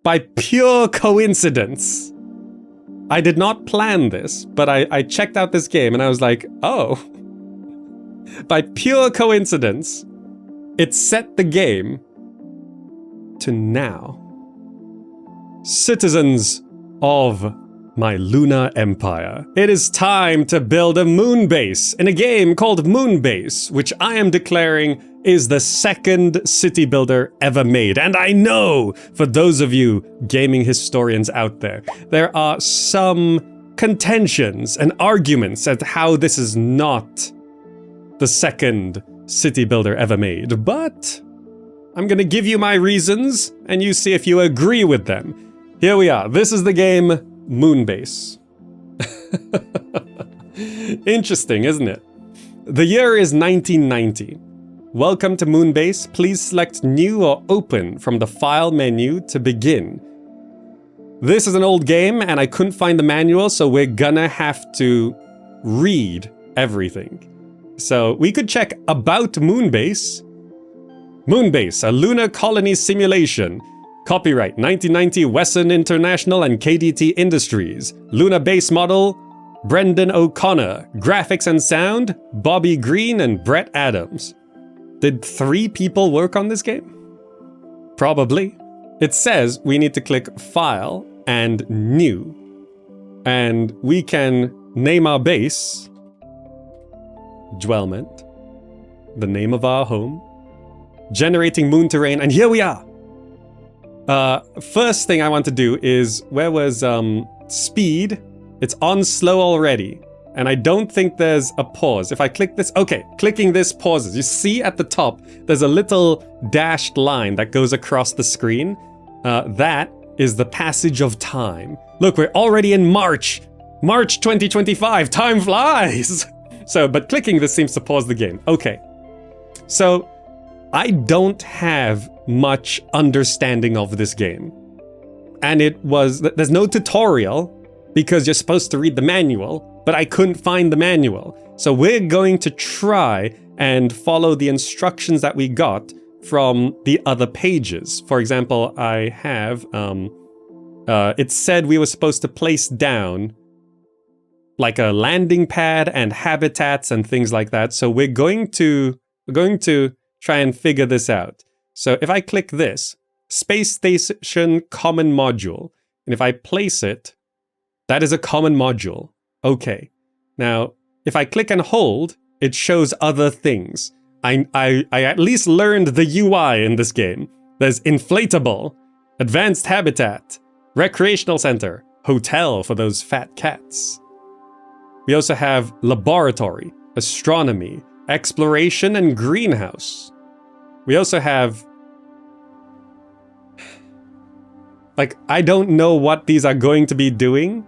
by pure coincidence. I did not plan this, but I checked out this game and I was like, oh. By pure coincidence, it set the game to now. Citizens of my lunar empire, it is time to build a moon base in a game called Moonbase, which I am declaring is the second city builder ever made. And I know, for those of you gaming historians out there, there are some contentions and arguments at how this is not the second city builder ever made, but I'm gonna give you my reasons, and you see if you agree with them. Here we are. This is the game Moonbase. Interesting, isn't it? The year is 1990. Welcome to Moonbase. Please select New or Open from the File menu to begin. This is an old game, and I couldn't find the manual, so we're gonna have to read everything. So we could check About Moonbase. Moonbase, a lunar colony simulation. Copyright 1990 Wesson International and KDT Industries. Lunar base model, Brendan O'Connor. Graphics and sound, Bobby Green and Brett Adams. Did 3 people work on this game? Probably. It says we need to click File and New. And we can name our base Dwellment, the name of our home, generating moon terrain, and here we are. First thing I want to do is, where was speed? It's on slow already, and I don't think there's a pause. If I click this, okay, clicking this pauses. You see at the top, there's a little dashed line that goes across the screen. That is the passage of time. Look, we're already in March 2025, time flies. So, but clicking this seems to pause the game. Okay. So, I don't have much understanding of this game. And there's no tutorial because you're supposed to read the manual, but I couldn't find the manual. So we're going to try and follow the instructions that we got from the other pages. For example, I have, it said we were supposed to place down like a landing pad and habitats and things like that. So we're going to try and figure this out. So if I click this, Space Station Common Module, and if I place it, that is a common module. Okay. Now, if I click and hold, it shows other things. I at least learned the UI in this game. There's inflatable, advanced habitat, recreational center, hotel for those fat cats. We also have laboratory, astronomy, exploration, and greenhouse. We also have, like, I don't know what these are going to be doing.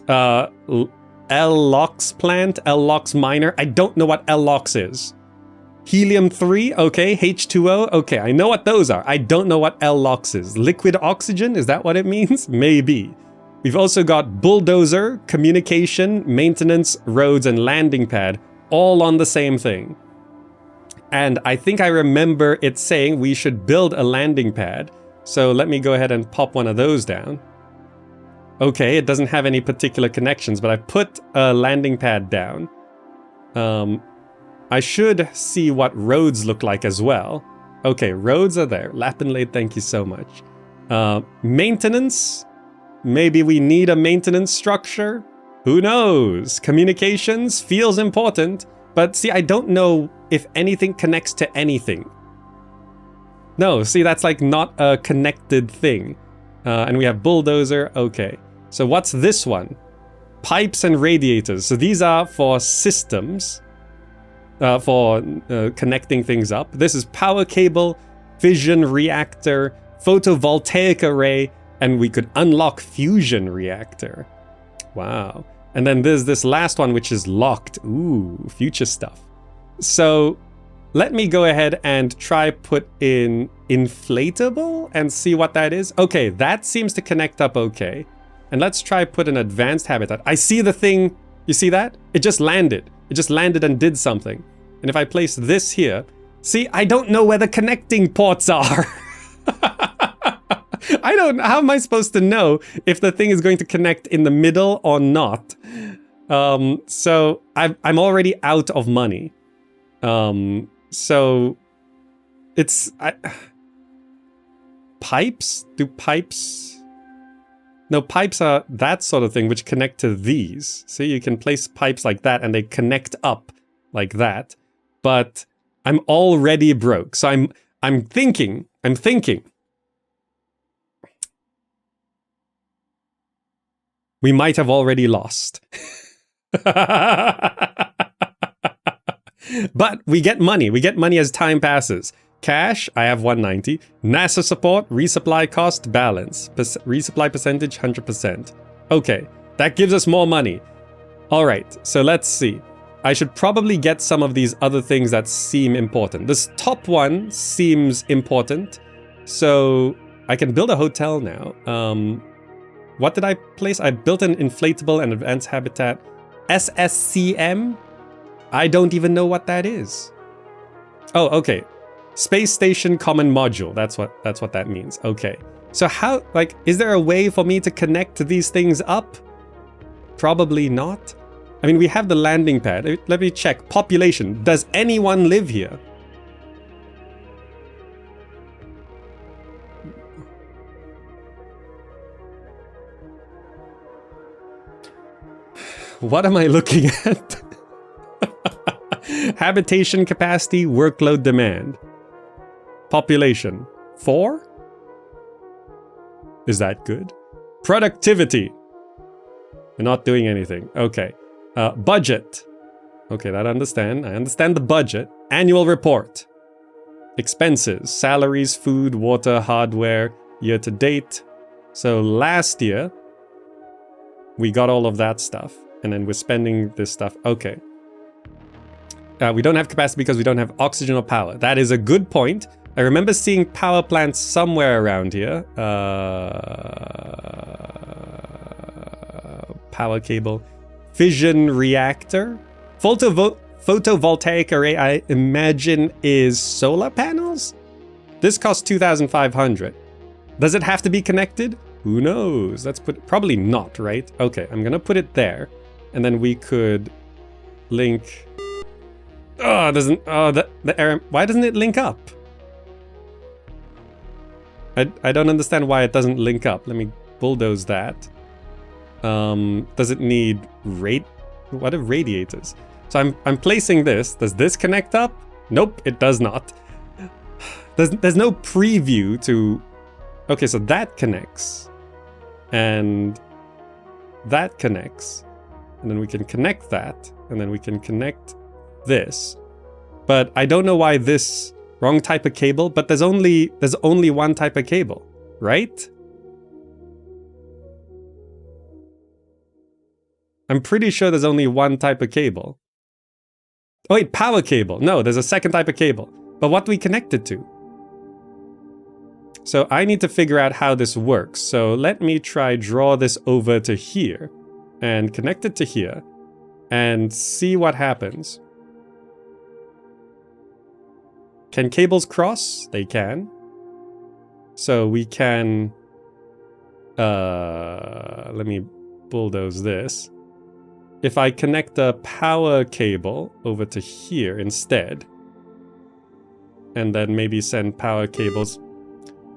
L-LOX plant, L-LOX miner. I don't know what L-LOX is. Helium-3, okay. H2O, okay. I know what those are. I don't know what L-LOX is. Liquid oxygen, is that what it means? Maybe. We've also got bulldozer, communication, maintenance, roads, and landing pad, all on the same thing. And I think I remember it saying we should build a landing pad. So let me go ahead and pop one of those down. Okay, it doesn't have any particular connections, but I put a landing pad down. I should see what roads look like as well. Okay, roads are there. Lapinlade, thank you so much. Maintenance. Maybe we need a maintenance structure? Who knows? Communications feels important, but see, I don't know if anything connects to anything. No, see, that's like not a connected thing. And we have bulldozer, okay. So what's this one? Pipes and radiators. So these are for systems, for connecting things up. This is power cable, fission reactor, photovoltaic array, and we could unlock fusion reactor. Wow. And then there's this last one, which is locked. Ooh, future stuff. So let me go ahead and try put in inflatable and see what that is. Okay, that seems to connect up okay. And let's try put an advanced habitat. I see the thing. You see that? It just landed. It just landed and did something. And if I place this here, see, I don't know where the connecting ports are. I don't, how am I supposed to know if the thing is going to connect in the middle or not? So I'm already out of money. So it's, pipes? Do pipes? No, pipes are that sort of thing which connect to these. So you can place pipes like that and they connect up like that. But I'm already broke. So I'm thinking. We might have already lost. But we get money. We get money as time passes. Cash, I have 190. NASA support, resupply cost, balance. Resupply percentage, 100%. Okay, that gives us more money. All right, so let's see. I should probably get some of these other things that seem important. This top one seems important. So I can build a hotel now. What did I place? I built an inflatable and advanced habitat. SSCM? I don't even know what that is. Oh, okay. Space Station Common Module. That's what that means. Okay. So how, like, is there a way for me to connect these things up? Probably not. I mean, we have the landing pad. Let me check. Population. Does anyone live here? What am I looking at? Habitation capacity, workload demand. Population. 4? Is that good? Productivity. We're not doing anything. Okay. Budget. Okay, I understand the budget. Annual report. Expenses. Salaries, food, water, hardware. Year to date. So last year, we got all of that stuff. And then we're spending this stuff. Okay. We don't have capacity because we don't have oxygen or power. That is a good point. I remember seeing power plants somewhere around here. Power cable. Fission reactor. Photovoltaic array, I imagine, is solar panels? This costs 2,500. Does it have to be connected? Who knows? Let's put... Probably not, right? Okay, I'm gonna put it there. And then we could link... Oh, it doesn't... Oh, the error... Why doesn't it link up? I don't understand why it doesn't link up. Let me bulldoze that. Does it need what are radiators? So I'm placing this. Does this connect up? Nope, it does not. There's no preview to... Okay, so that connects. And that connects. And then we can connect that. And then we can connect this. But I don't know why this... Wrong type of cable, but there's only one type of cable, right? I'm pretty sure there's only one type of cable. Oh wait, power cable. No, there's a second type of cable. But what do we connect it to? So I need to figure out how this works. So let me try draw this over to here and connect it to here and see what happens. Can cables cross? They can. So we can... let me bulldoze this. If I connect a power cable over to here instead, and then maybe send power cables...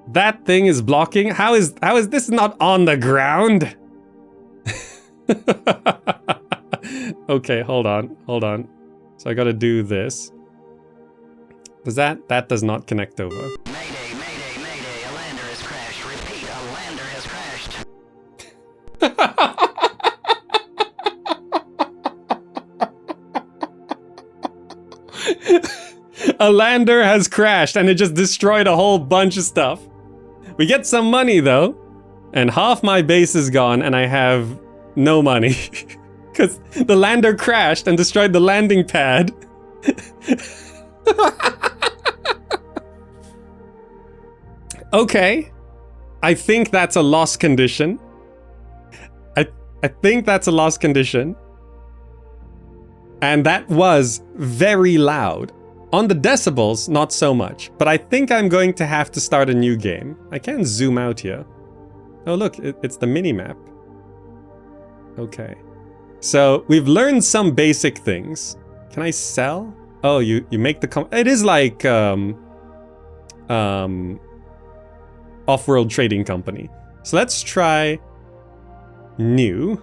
That thing is blocking? How is this not on the ground? Okay, hold on. So I gotta do this. Does that does not connect over. Mayday, mayday, mayday, a lander has crashed. Repeat, a lander has crashed. A lander has crashed and it just destroyed a whole bunch of stuff. We get some money though. And half my base is gone and I have no money. Because the lander crashed and destroyed the landing pad. Okay. I think that's a loss condition. I think that's a loss condition. And that was very loud. On the decibels, not so much. But I think I'm going to have to start a new game. I can zoom out here. Oh look, it's the mini-map. Okay. So we've learned some basic things. Can I sell? Oh, you make the... It is like... off-world trading company. So let's try... new.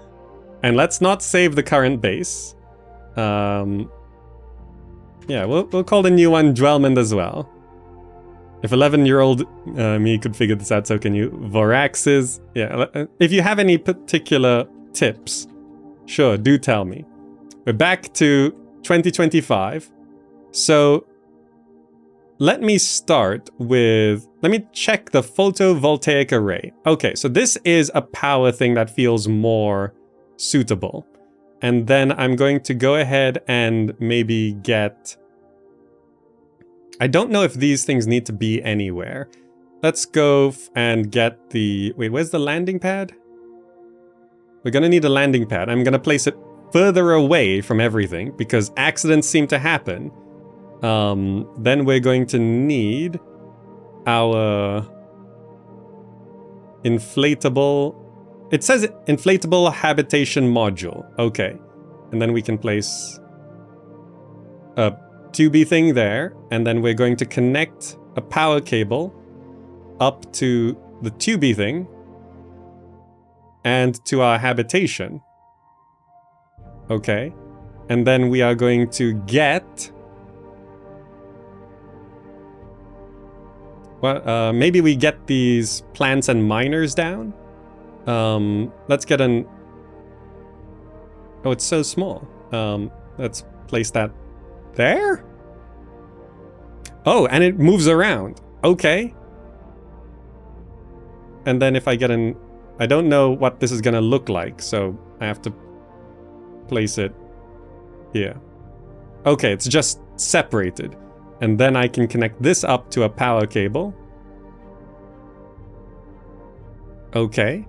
And let's not save the current base. Yeah, we'll call the new one Dwellment as well. If 11-year-old me could figure this out, so can you. Voraxes. Yeah, if you have any particular tips, sure, do tell me. We're back to 2025. So let me start with... Let me check the photovoltaic array. Okay, so this is a power thing that feels more suitable. And then I'm going to go ahead and maybe get... I don't know if these things need to be anywhere. Let's go and get the... Wait, where's the landing pad? We're gonna need a landing pad. I'm gonna place it further away from everything because accidents seem to happen. Then we're going to need our inflatable... It says inflatable habitation module. Okay. And then we can place a 2B thing there. And then we're going to connect a power cable up to the 2B thing and to our habitation. Okay. And then we are going to get... Well, maybe we get these plants and miners down. Let's get an... Oh, it's so small. Let's place that there? Oh, and it moves around. Okay. And then if I get an... I don't know what this is gonna look like, so I have to place it here. Okay, it's just separated. And then I can connect this up to a power cable. Okay.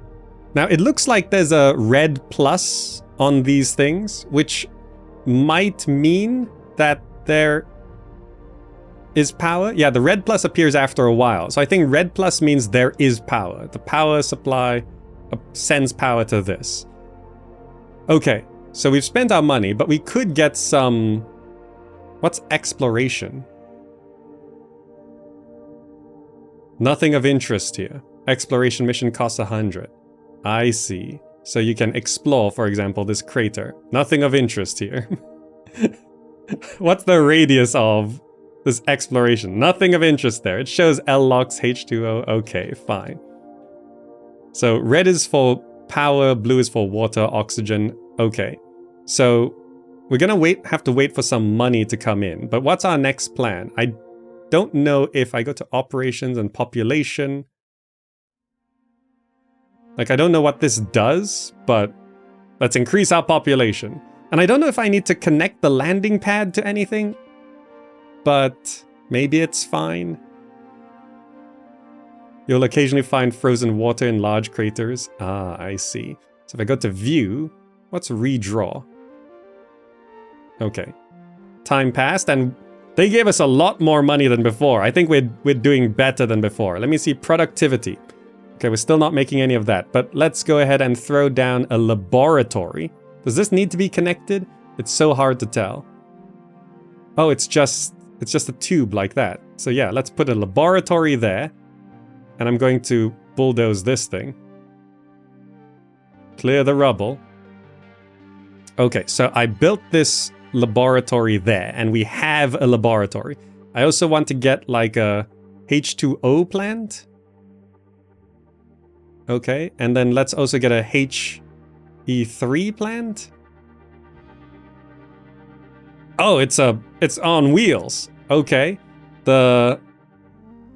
Now, it looks like there's a red plus on these things, which might mean that there is power. Yeah, the red plus appears after a while. So I think red plus means there is power. The power supply sends power to this. Okay, so we've spent our money, but we could get some... What's exploration? Nothing of interest here. Exploration mission costs 100. I see. So you can explore, for example, this crater. Nothing of interest here. What's the radius of this exploration? Nothing of interest there. It shows L-LOX, H2O. Okay, fine. So red is for power, blue is for water, oxygen. Okay. So we're gonna have to wait for some money to come in. But what's our next plan? I don't know if I go to operations and population. Like, I don't know what this does, but let's increase our population. And I don't know if I need to connect the landing pad to anything, but maybe it's fine. You'll occasionally find frozen water in large craters. Ah, I see. So if I go to view, what's redraw? Okay. Time passed and they gave us a lot more money than before. I think we're doing better than before. Let me see productivity. Okay, we're still not making any of that, but let's go ahead and throw down a laboratory. Does this need to be connected? It's so hard to tell. Oh, it's just a tube like that. So yeah, let's put a laboratory there. And I'm going to bulldoze this thing. Clear the rubble. Okay, so I built this laboratory there, and we have a laboratory. I also want to get like a H2O plant. Okay, and then let's also get a HE3 plant. Oh, it's on wheels. Okay, the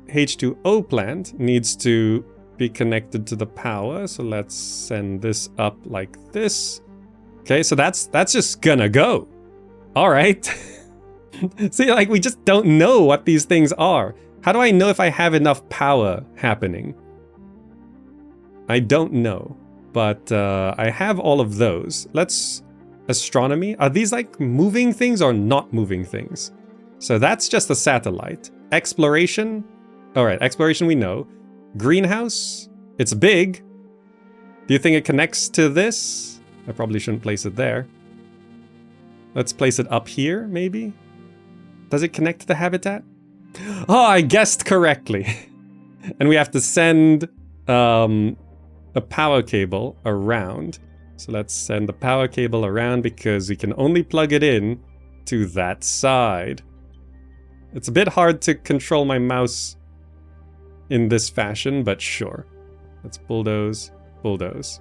H2O plant needs to be connected to the power, so let's send this up like this. Okay, so that's just gonna go. All right. See, like, we just don't know what these things are. How do I know if I have enough power happening? I don't know, but I have all of those. Let's... Astronomy? Are these like moving things or not moving things? So that's just a satellite. Exploration. All right, exploration we know. Greenhouse. It's big. Do you think it connects to this? I probably shouldn't place it there. Let's place it up here, maybe? Does it connect to the habitat? Oh, I guessed correctly. And we have to send a power cable around. So let's send the power cable around because we can only plug it in to that side. It's a bit hard to control my mouse in this fashion, but sure. Let's bulldoze, bulldoze.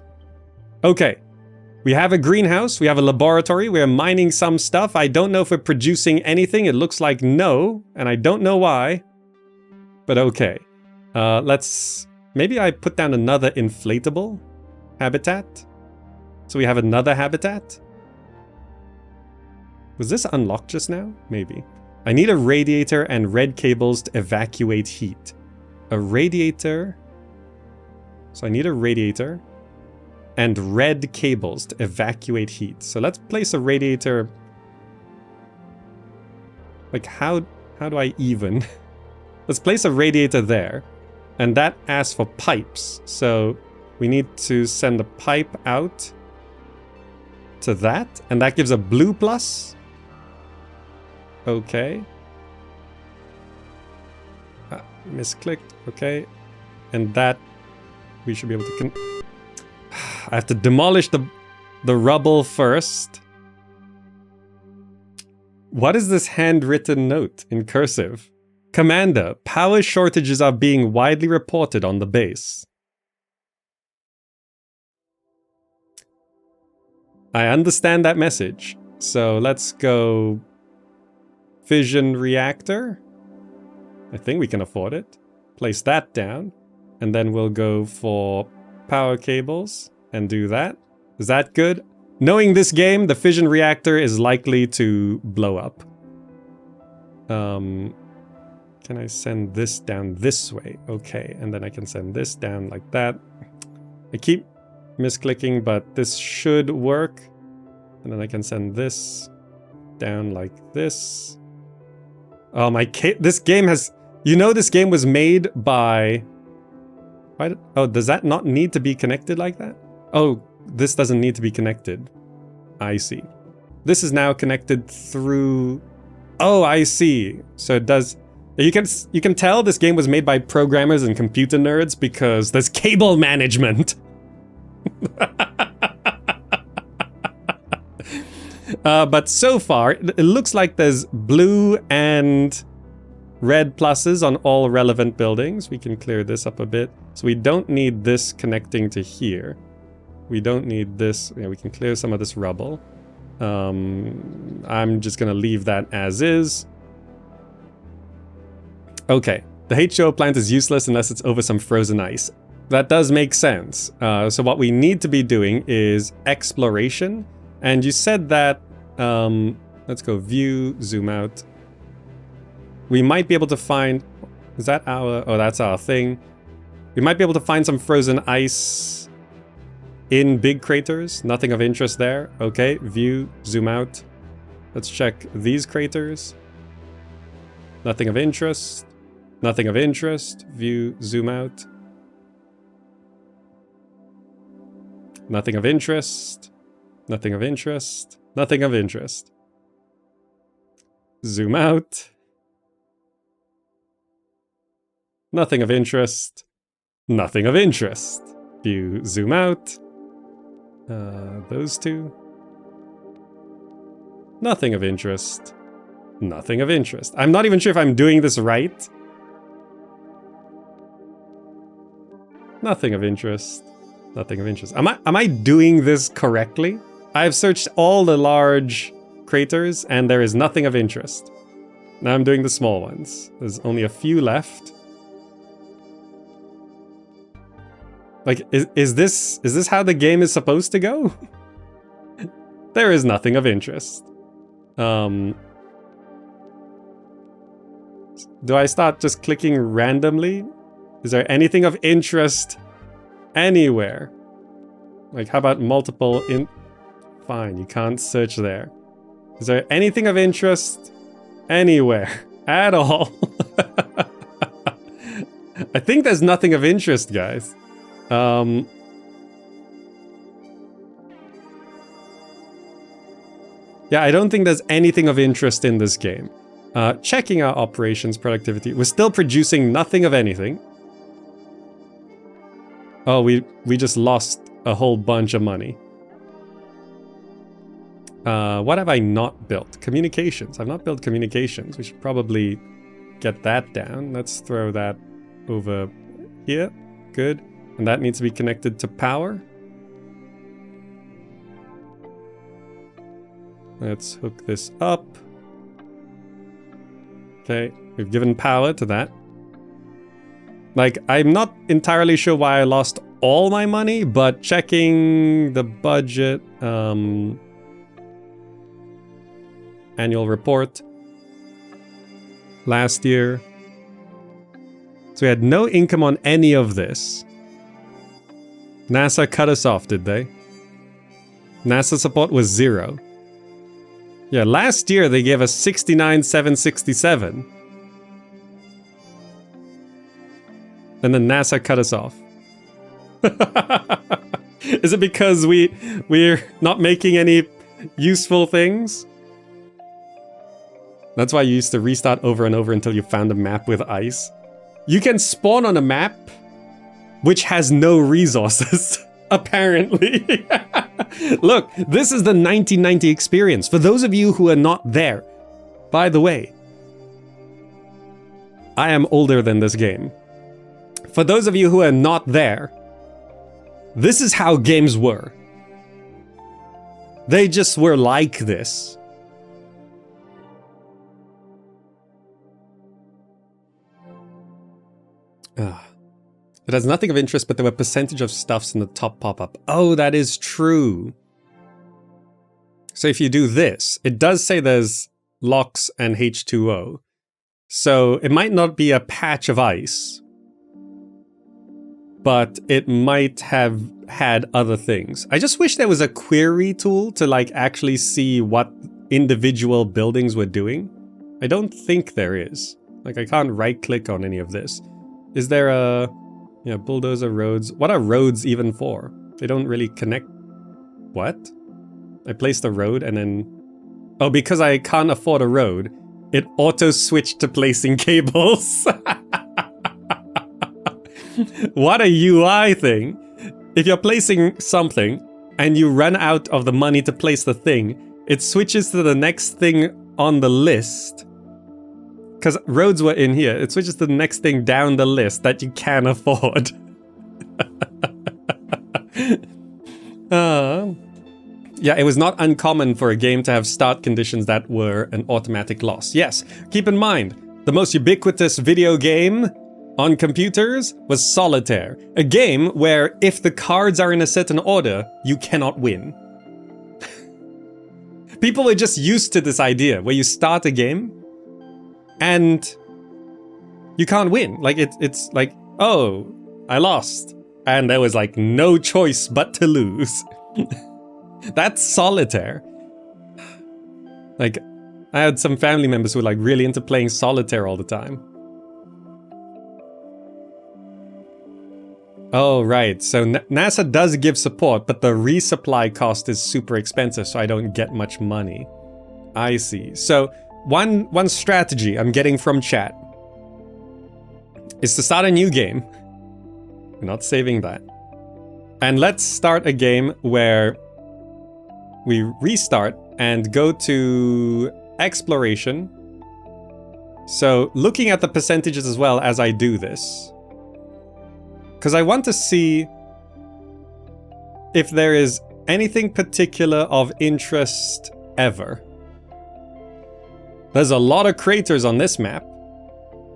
Okay. We have a greenhouse, we have a laboratory, we are mining some stuff. I don't know if we're producing anything. It looks like no, and I don't know why. But okay. Maybe I put down another inflatable habitat. So we have another habitat. Was this unlocked just now? Maybe. I need a radiator and red cables to evacuate heat. A radiator. So I need a radiator and red cables to evacuate heat. So let's place a radiator. Like how do I even? Let's place a radiator there. And that asks for pipes. So we need to send a pipe out to that. And that gives a blue plus. Okay. Misclicked. Okay. And that we should be able to... I have to demolish the rubble first. What is this handwritten note in cursive? Commander, power shortages are being widely reported on the base. I understand that message. So let's go fission reactor. I think we can afford it. Place that down. And then we'll go for power cables and do that. Is that good? Knowing this game, the fission reactor is likely to blow up. Can I send this down this way? Okay, and then I can send this down like that. I keep misclicking, but this should work. And then I can send this down like this. Oh, this game has... You know this game was made by... Oh, does that not need to be connected like that? Oh, this doesn't need to be connected. I see. This is now connected through... Oh, I see. So it does... You can tell this game was made by programmers and computer nerds because there's cable management. But so far, it looks like there's blue and red pluses on all relevant buildings. We can clear this up a bit. So we don't need this connecting to here. We don't need this. Yeah, we can clear some of this rubble. I'm just going to leave that as is. Okay, the H2O plant is useless unless it's over some frozen ice. That does make sense. So what we need to be doing is exploration. And you said that, let's go view, zoom out. We might be able to find, is that our, oh, that's our thing. We might be able to find some frozen ice in big craters. Nothing of interest there. Okay, view, zoom out. Let's check these craters. Nothing of interest. Nothing of interest. View, zoom out. Nothing of interest. Nothing of interest. Nothing of interest. Zoom out. Nothing of interest. Nothing of interest. View, zoom out. Those two. Nothing of interest. Nothing of interest. I'm not even sure if I'm doing this right. Nothing of interest. Nothing of interest. Am I doing this correctly? I've searched all the large craters and there is nothing of interest. Now I'm doing the small ones. There's only a few left. Like, is this how the game is supposed to go? There is nothing of interest. Do I start just clicking randomly? Is there anything of interest anywhere? Like, how about multiple in... Fine, you can't search there. Is there anything of interest anywhere at all. I think there's nothing of interest, guys. Yeah, I don't think there's anything of interest in this game. Checking our operations productivity. We're still producing nothing of anything. Oh, we just lost a whole bunch of money. What have I not built? Communications. I've not built communications. We should probably get that down. Let's throw that over here. Good. And that needs to be connected to power. Let's hook this up. Okay, we've given power to that. Like, I'm not entirely sure why I lost all my money, but checking the budget, annual report last year. So we had no income on any of this. NASA cut us off, did they? NASA support was 0. Yeah, last year they gave us 69,767. And then NASA cut us off. Is it because we're not making any useful things? That's why you used to restart over and over until you found a map with ice. You can spawn on a map which has no resources, apparently. Look, this is the 1990 experience. For those of you who are not there, by the way, I am older than this game. For those of you who are not there, this is how games were. They just were like this. It has nothing of interest, but there were percentage of stuffs in the top pop-up. Oh, that is true. So if you do this, it does say there's locks and H2O. So it might not be a patch of ice, but it might have had other things. I just wish there was a query tool to like actually see what individual buildings were doing. I don't think there is. Like, I can't right-click on any of this. Is there a... Yeah, bulldozer roads. What are roads even for? They don't really connect... What? I placed a road and then... Oh, because I can't afford a road, it auto-switched to placing cables. What a UI thing. If you're placing something and you run out of the money to place the thing, it switches to the next thing on the list. Because roads were in here, it switches to the next thing down the list that you can afford. Yeah, it was not uncommon for a game to have start conditions that were an automatic loss. Yes, keep in mind, the most ubiquitous video game on computers was Solitaire. A game where if the cards are in a certain order, you cannot win. People were just used to this idea where you start a game and you can't win. Like, it's like, oh, I lost. And there was like no choice but to lose. That's Solitaire. Like, I had some family members who were like really into playing Solitaire all the time. Oh, right. So NASA does give support, but the resupply cost is super expensive, so I don't get much money. I see. So one strategy I'm getting from chat is to start a new game. We're not saving that. And let's start a game where we restart and go to exploration. So looking at the percentages as well as I do this. Because I want to see if there is anything particular of interest ever. There's a lot of craters on this map.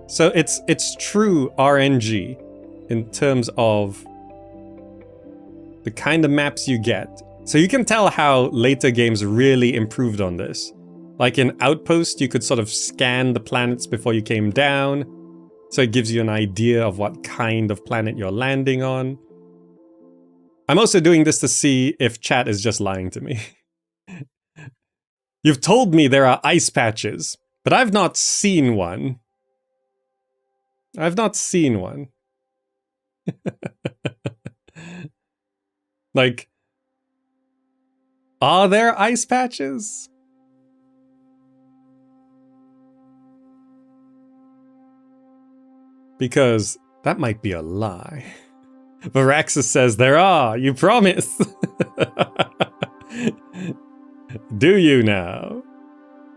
So it's true RNG in terms of the kind of maps you get. So you can tell how later games really improved on this. Like in Outpost, you could sort of scan the planets before you came down. So it gives you an idea of what kind of planet you're landing on. I'm also doing this to see if chat is just lying to me. You've told me there are ice patches. But I've not seen one. I've not seen one. Like, are there ice patches? Because that might be a lie. Varaxis says there are, you promise. Do you now?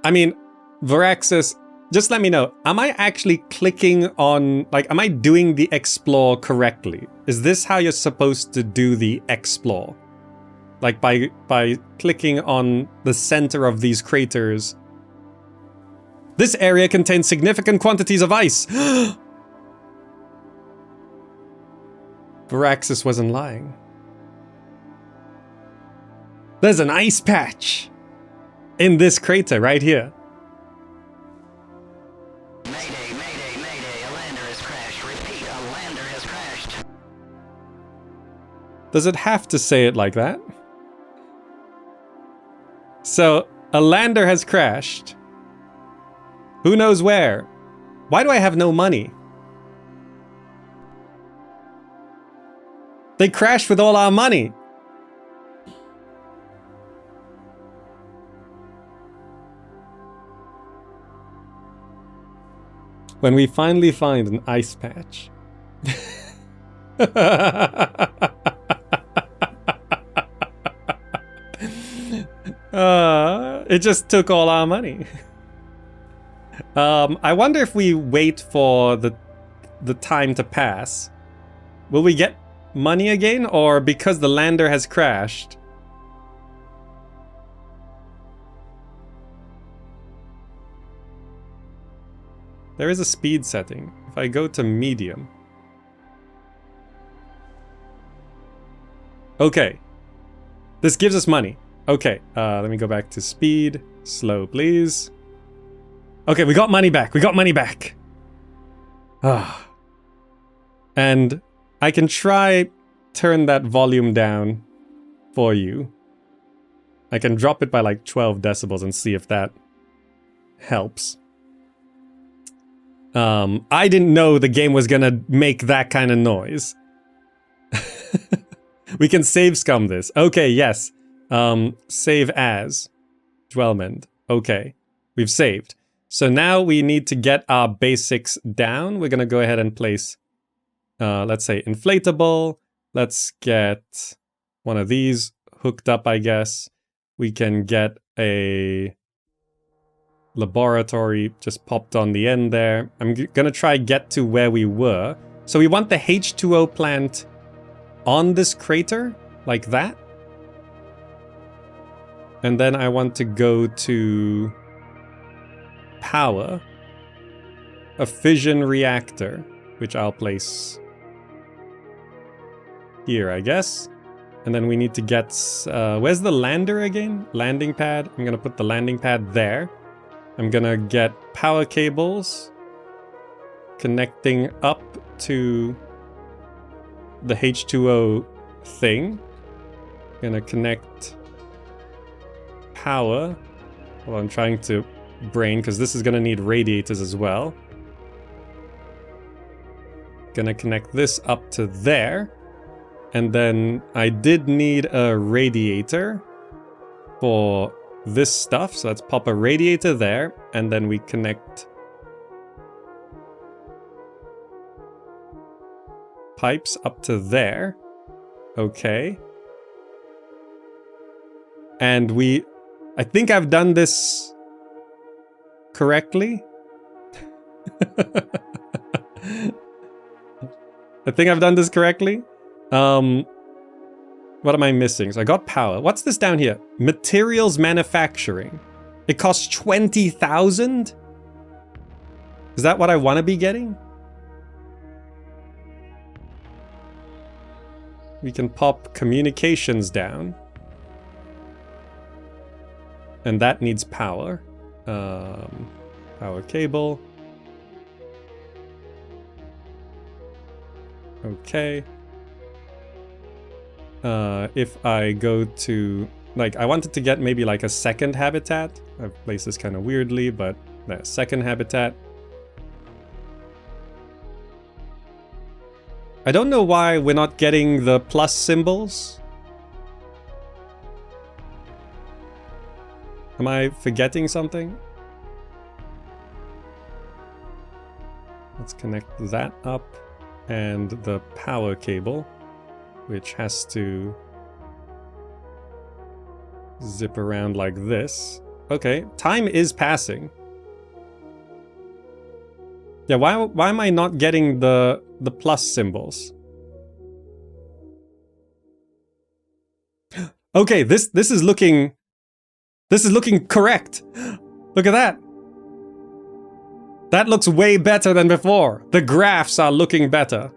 I mean, Varaxis, just let me know, am I actually clicking on, like, am I doing the explore correctly? Is this how you're supposed to do the explore? Like by clicking on the center of these craters. This area contains significant quantities of ice. Varaxis wasn't lying. There's an ice patch in this crater right here. Mayday, mayday, mayday, a lander has crashed. Repeat, a lander has crashed. Does it have to say it like that? So, a lander has crashed. Who knows where? Why do I have no money? They crashed with all our money. When we finally find an ice patch. It just took all our money. I wonder if we wait for the time to pass, will we get money again, or because the lander has crashed? There is a speed setting. If I go to medium. Okay. This gives us money. Okay, let me go back to speed. Slow, please. Okay, we got money back. We got money back. Ah. And I can try turn that volume down for you. I can drop it by like 12 decibels and see if that helps. I didn't know the game was gonna make that kind of noise. We can save scum this. Okay, yes. Save as. Dwellment. Okay. We've saved. So now we need to get our basics down. We're gonna go ahead and place, let's say, inflatable. Let's get one of these hooked up, I guess. We can get a laboratory just popped on the end there. I'm gonna try get to where we were. So we want the H2O plant on this crater, like that. And then I want to go to power a fission reactor, which I'll place here, I guess. And then we need to get, where's the lander again? Landing pad. I'm gonna put the landing pad there. I'm gonna get power cables connecting up to the H2O thing. Gonna connect power. Well, I'm trying to brain because this is gonna need radiators as well. Gonna connect this up to there. And then I did need a radiator for this stuff. So let's pop a radiator there. And then we connect pipes up to there. Okay. And I think I've done this correctly. I think I've done this correctly. What am I missing? So I got power. What's this down here? Materials manufacturing. It costs 20,000? Is that what I want to be getting? We can pop communications down. And that needs power. Power cable. Okay. If I go to, like, I wanted to get maybe like a second habitat. I've placed this kind of weirdly, but There, second habitat. I don't know why we're not getting the plus symbols. Am I forgetting something? Let's connect that up and the power cable, which has to zip around like this. Okay, time is passing. Yeah, why am I not getting the plus symbols? Okay, this is looking correct. Look at that. That looks way better than before. The graphs are looking better.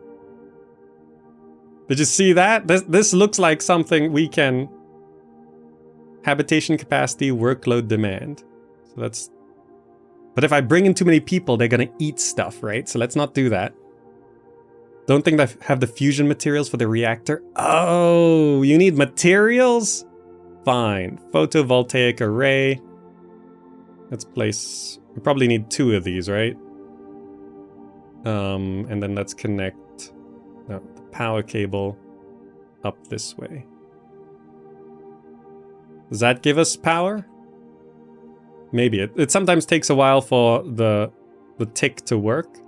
Did you see that? This looks like something we can... Habitation capacity, workload demand. So that's... But if I bring in too many people, they're gonna eat stuff, right? So let's not do that. Don't think I have the fusion materials for the reactor. Oh, you need materials? Fine. Photovoltaic array. Let's place... We probably need 2 of these, right? And then let's connect the power cable up this way. Does that give us power? Maybe. It sometimes takes a while for the tick to work.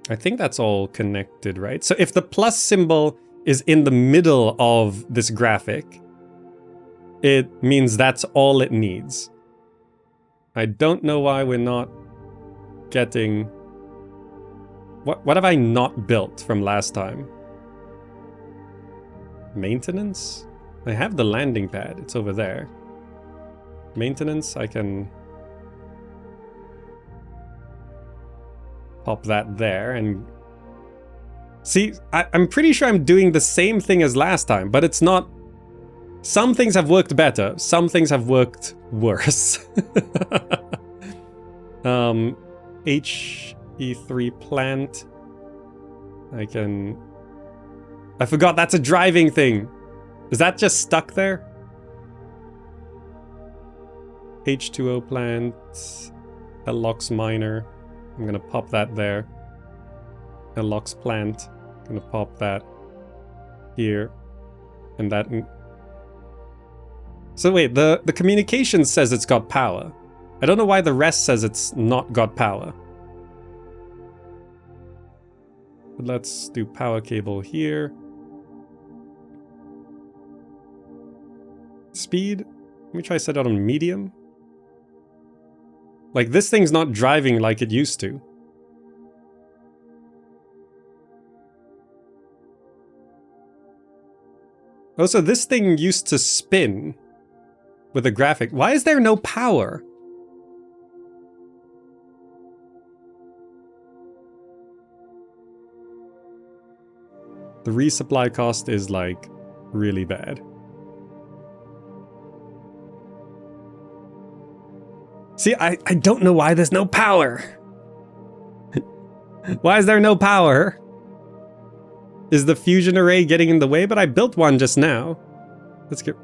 I think that's all connected, right? So if the plus symbol is in the middle of this graphic, it means that's all it needs. I don't know why we're not getting... What have I not built from last time? Maintenance? I have the landing pad. It's over there. Maintenance, I can... pop that there and... See, I'm pretty sure I'm doing the same thing as last time, but it's not... Some things have worked better. Some things have worked worse. HE3 plant. I can... I forgot that's a driving thing. Is that just stuck there? H2O plant. LOX miner. I'm gonna pop that there. LOX plant. I'm gonna pop that here. And that... So wait, the communication says it's got power. I don't know why the rest says it's not got power. But let's do power cable here. Speed? Let me try set it on medium. Like, this thing's not driving like it used to. Also, this thing used to spin with a graphic. Why is there no power? The resupply cost is, like, really bad. See, I don't know why there's no power. Why is there no power? Is the fusion array getting in the way? But I built one just now. Let's get...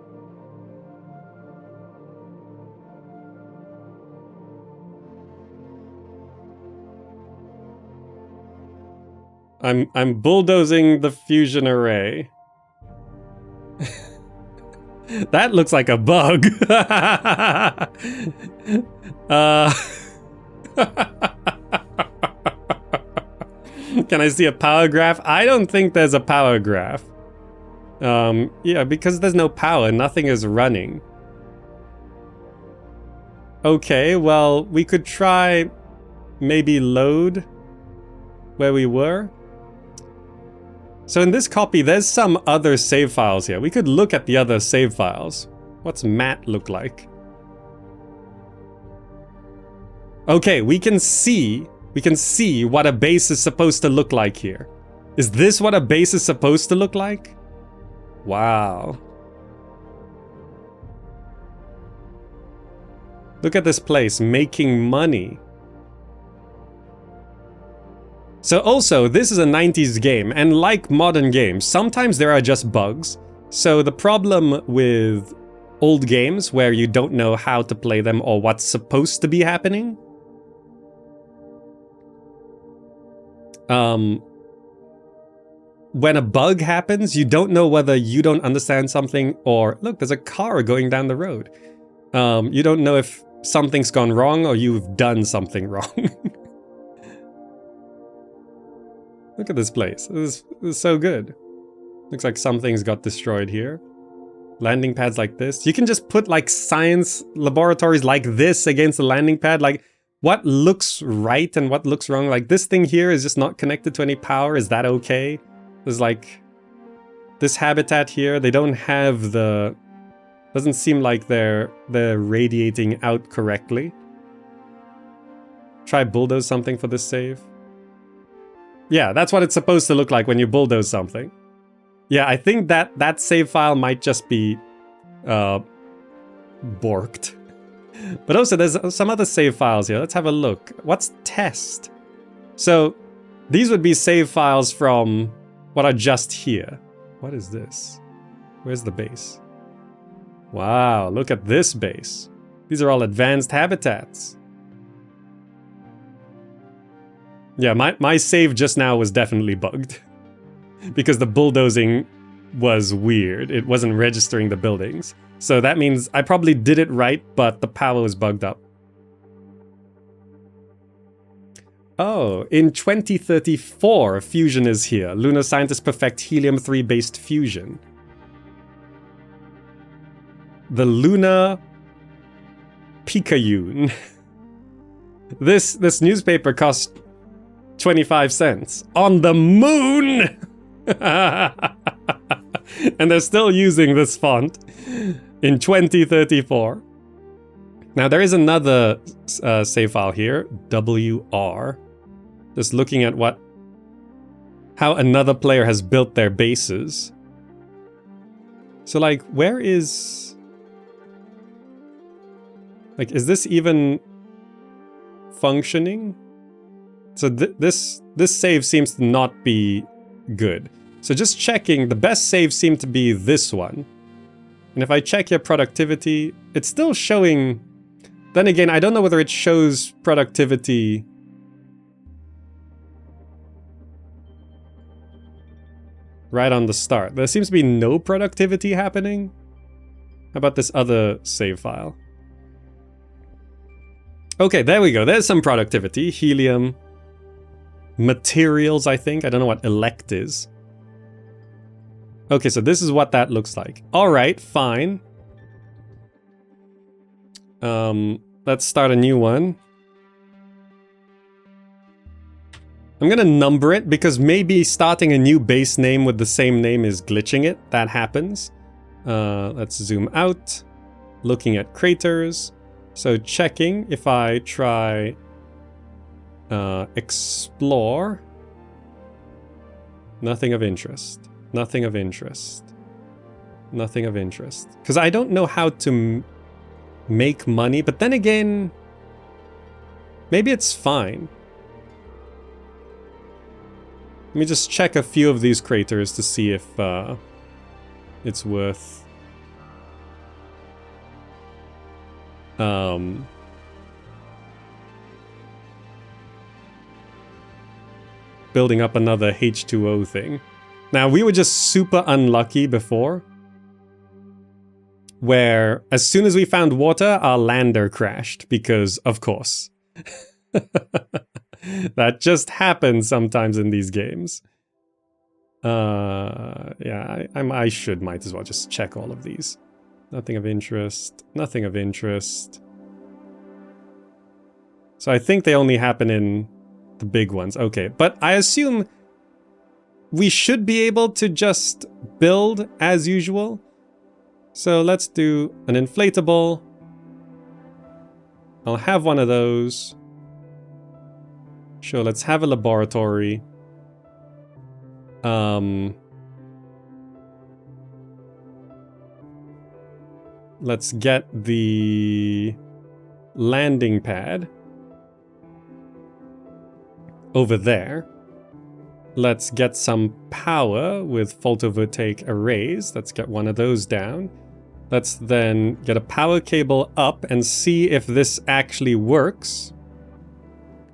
I'm bulldozing the fusion array. That looks like a bug. Can I see a power graph? I don't think there's a power graph. Yeah, because there's no power, nothing is running. Okay, well, we could try maybe load where we were. So in this copy, there's some other save files here. We could look at the other save files. What's mat look like? Okay, we can see what a base is supposed to look like here. Is this what a base is supposed to look like? Wow. Look at this place, making money. So also, this is a 90s game, and like modern games, sometimes there are just bugs. So the problem with old games where you don't know how to play them or what's supposed to be happening. When a bug happens, you don't know whether you don't understand something or, look, there's a car going down the road. You don't know if something's gone wrong or you've done something wrong. Look at this place. This is so good. Looks like something's got destroyed here. Landing pads like this. You can just put like science laboratories like this against the landing pad. Like, what looks right and what looks wrong? Like, this thing here is just not connected to any power. Is that okay? There's like this habitat here. They don't have the... Doesn't seem like they're radiating out correctly. Try bulldoze something for this save. Yeah, that's what it's supposed to look like when you bulldoze something. Yeah, I think that save file might just be borked. But also, there's some other save files here. Let's have a look. What's test? So, these would be save files from what are just here. What is this? Where's the base? Wow, look at this base. These are all advanced habitats. Yeah, my save just now was definitely bugged. Because the bulldozing was weird. It wasn't registering the buildings. So that means I probably did it right, but the power was bugged up. Oh, in 2034, fusion is here. Lunar scientists perfect helium-3 based fusion. The Lunar Picayune. This newspaper cost 25 cents. On the moon! And they're still using this font in 2034. Now there is another save file here, WR. Just looking at how another player has built their bases. So like, where is... Like, is this even functioning? So this save seems to not be good. So just checking, the best save seemed to be this one. And if I check your productivity, it's still showing... Then again, I don't know whether it shows productivity... right on the start. There seems to be no productivity happening. How about this other save file? Okay, there we go. There's some productivity. Helium. Materials, I think. I don't know what elect is. Okay, so this is what that looks like. Alright, fine. Let's start a new one. I'm gonna number it because maybe starting a new base name with the same name is glitching it. That happens. Let's zoom out. Looking at craters. So checking if I try explore. Nothing of interest. Nothing of interest. Nothing of interest. Because I don't know how to make money, but then again, maybe it's fine. Let me just check a few of these craters to see if it's worth building up another H2O thing. Now, we were just super unlucky before, where as soon as we found water, our lander crashed, because, of course. That just happens sometimes in these games. Yeah, I might as well just check all of these. Nothing of interest. Nothing of interest. So I think they only happen in the big ones. Okay, but I assume we should be able to just build as usual. So let's do an inflatable. I'll have one of those. Sure, let's have a laboratory. Let's get the landing pad over there. Let's get some power with photovoltaic arrays. Let's get one of those down. Let's then get a power cable up and see if this actually works.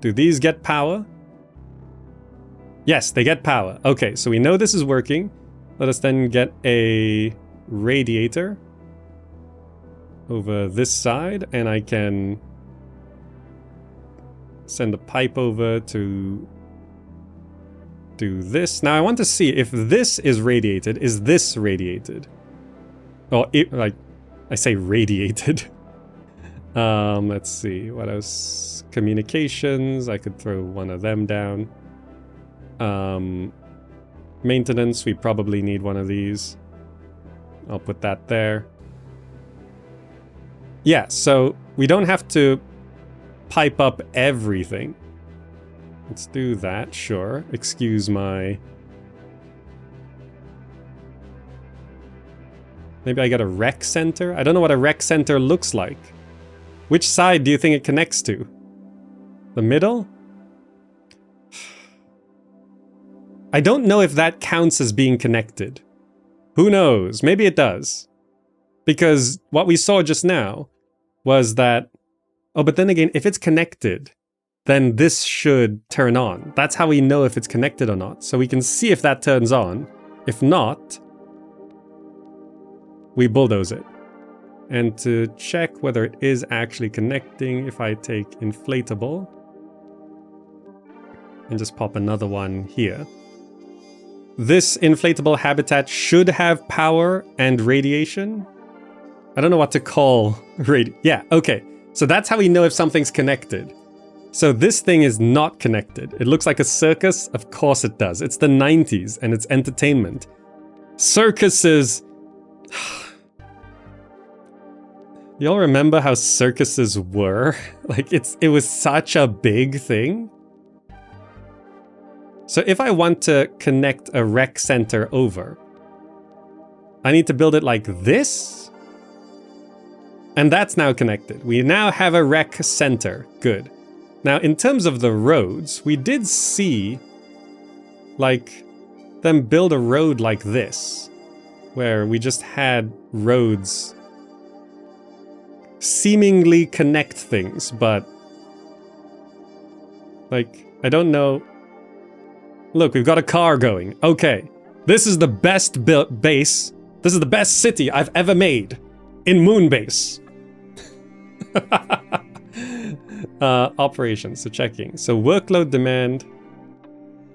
Do these get power? Yes, they get power. Okay, so we know this is working. Let us then get a radiator over this side, and I can send a pipe over to do this. Now I want to see if this is radiated. Is this radiated? Or like, I say radiated. Let's see, what else? Communications, I could throw one of them down. Maintenance, we probably need one of these. I'll put that there. Yeah, so we don't have to pipe up everything. Let's do that, sure. Excuse my... Maybe I get a rec center? I don't know what a rec center looks like. Which side do you think it connects to? The middle? I don't know if that counts as being connected. Who knows? Maybe it does. Because what we saw just now was that... Oh, but then again, if it's connected, then this should turn on. That's how we know if it's connected or not. So we can see if that turns on. If not, we bulldoze it. And to check whether it is actually connecting, if I take inflatable and just pop another one here. This inflatable habitat should have power and radiation. I don't know what to call yeah, okay. So that's how we know if something's connected. So this thing is not connected. It looks like a circus. Of course it does. It's the 90s and it's entertainment. Circuses... Y'all remember how circuses were? Like, it was such a big thing. So if I want to connect a rec center over, I need to build it like this. And that's now connected. We now have a rec center. Good. Now, in terms of the roads, we did see, like, them build a road like this, where we just had roads seemingly connect things, but like, I don't know. Look, we've got a car going. Okay, this is the best base. This is the best city I've ever made in Moonbase. Operations, so checking. So workload demand.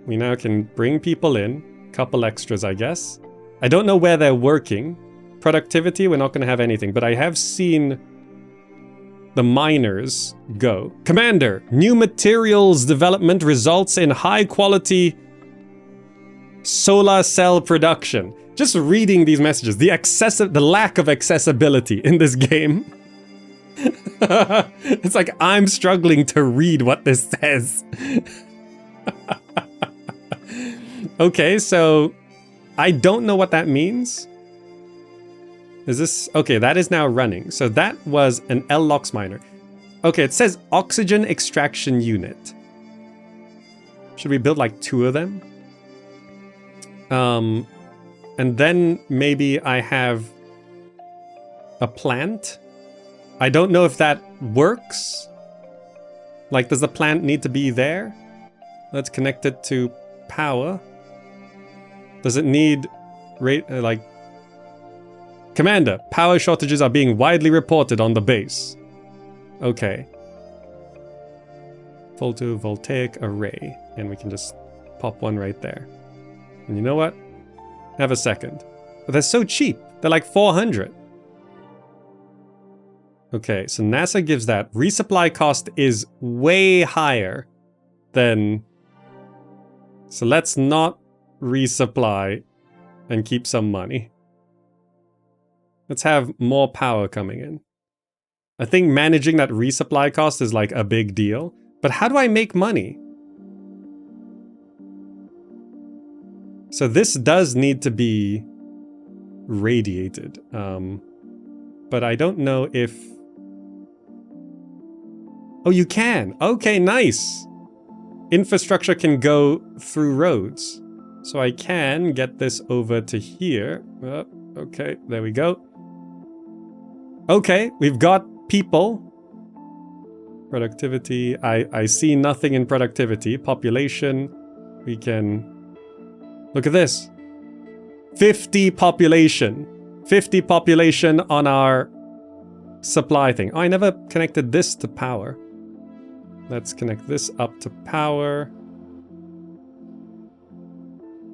We now can bring people in. Couple extras, I guess. I don't know where they're working. Productivity, we're not going to have anything, but I have seen the miners go. Commander, new materials development results in high quality solar cell production. Just reading these messages, the lack of accessibility in this game. It's like I'm struggling to read what this says. Okay, so I don't know what that means. Is this... Okay, that is now running. So that was an L-LOX miner. Okay, it says oxygen extraction unit. Should we build like 2 of them? And then maybe I have a plant. I don't know if that works. Like, does the plant need to be there? Let's connect it to power. Does it need... like... Commander, power shortages are being widely reported on the base. Okay. Photovoltaic array. And we can just pop one right there. And you know what? Have a second. But they're so cheap. They're like 400. Okay, so NASA gives that. Resupply cost is way higher than... So let's not resupply and keep some money. Let's have more power coming in. I think managing that resupply cost is like a big deal. But how do I make money? So this does need to be radiated. But I don't know if... Oh, you can! Okay, nice! Infrastructure can go through roads. So I can get this over to here. Okay, there we go. Okay, we've got people. Productivity. I see nothing in productivity. Population. We can... Look at this. 50 population. 50 population on our supply thing. Oh, I never connected this to power. Let's connect this up to power.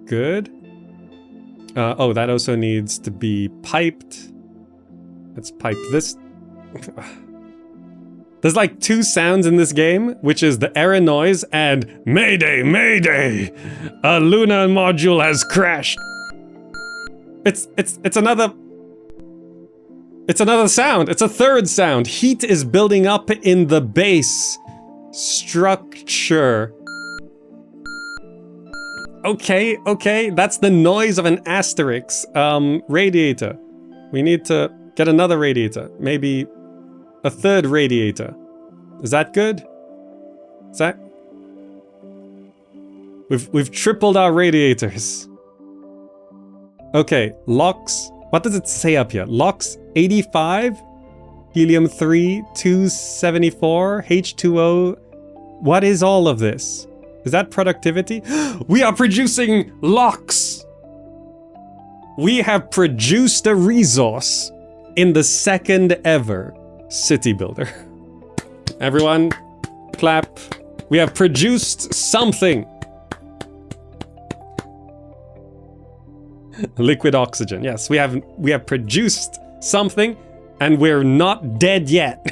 Good. Oh, that also needs to be piped. Let's pipe this. There's like 2 sounds in this game, which is the error noise and Mayday, Mayday! A lunar module has crashed. It's another sound. It's a third sound. Heat is building up in the base structure. Okay, that's the noise of an asterisk. Radiator. We need to get another radiator. Maybe a third radiator. Is that good? Is that... We've tripled our radiators. Okay, LOX. What does it say up here? LOX 85, helium 3, 274, H2O. What is all of this? Is that productivity? We are producing LOX! We have produced a resource in the second ever city builder. Everyone, clap. We have produced something. Liquid oxygen. Yes, we have produced something, and we're not dead yet.